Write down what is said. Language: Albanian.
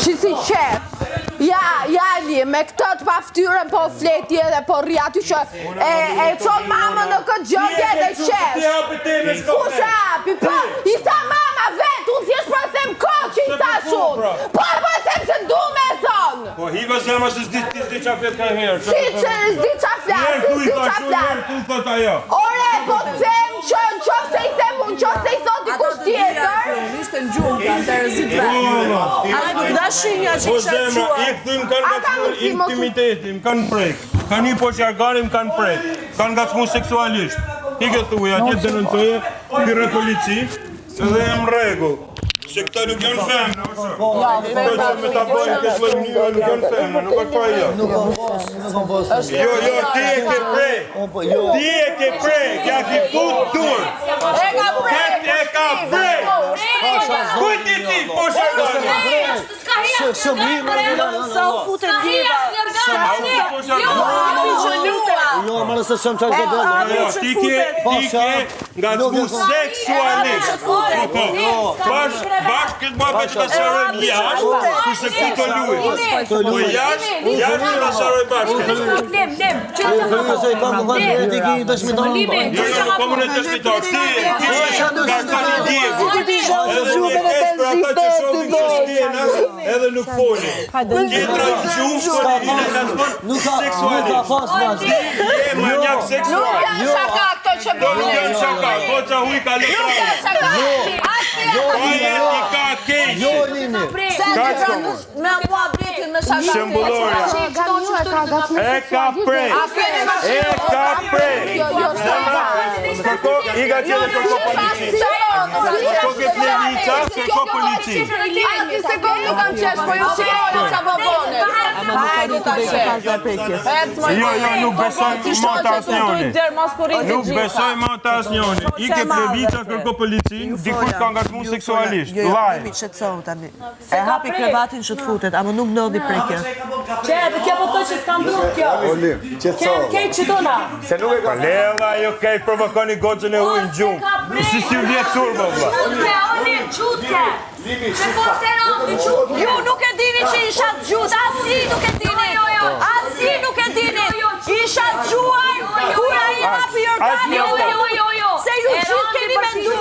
Shisi qef, jali, me këtë të paftyren po fleti edhe po rri aty që e qon mama në këtë gjëndje dhe qef. Kushe api, po, i tha mama vet, unë thjesht për them ko që i tha shumë. Po për them se du me thonë. Po hiva zema se s'di qa flet ka herë. Si që s'di qa flas, s'di qa flas. Ore, po them që në qofë se i them unë, qofë se i thot dikush tjetër. Ishte në gjumë, kanë të rëzit vetë. Asë nuk da shinja që isha të qua. I këthim kanë gacmu intimitetim, kanë prek. Kanë i poqargarim, kanë prek. Kanë gacmu seksualisht. I këtë uja, që denoncoje, kërë polici, edhe e më regu. Se këta nuk janë femnë, ose? Me ta bojnë këtë vëllë nuk janë femnë, nuk është fa jo. Jo, ti e ke prej. Ti e ke prej, kja ki fut dur. Këtë e ka prej. Kujti ti, po shërgani. Sa u futet hiva. Jo, më nëse shumë qaj të bërë. Ti ke nga të mu seksualisht. Bashkë këtë bëve që të sërëm jashtë, kërse ku të luj. Po jashtë të të sërëm bashkë. Lem. Kërë se i kam më kanë e ti ki dëshmitar. Jo, komë në dëshmitar. Ti nga të një djegu. Edhe një kesh për ata që shohin që s'kjena, edhe nuk foli. Kjetra në gjumë, shkoni një në seksualisht. Je manjak seksual. Nuk janë shaka këto që bërë. Nuk janë shaka, ko që huj ka lëkra. Nuk janë shaka. Pa jeti ka kejsi. Jo, Lini. Ka që komë. Me mua betin me shaka. Shëmbullore. E ka prej. E ka prej. Kërko, i ga qëllë kërko polici. Kërko këtë levica, kërko polici. Ati sekundu kam qesh, po ju shikoni qa bëbone. Hajde ta Jo, nuk besoj mata asnjoni. Nuk besoj mata asnjoni. I ke levica, kërko policin, dikush ka ngatmu seksualisht. Laj. E hapi krevatin që të futet, ama nuk ndodhi prekje. Që e kjo po të që s'kam dhru kjo. Kej që tona. Lela, jo kej provokoni goxën e ujnë gjumë. Si vjetë turbo, vla. Ju nuk e dini që isha të gjut, asi nuk e dini. Asi nuk e dini. Isha të gjuar, kura i hapi organi. Se ju gjithë keni mendu.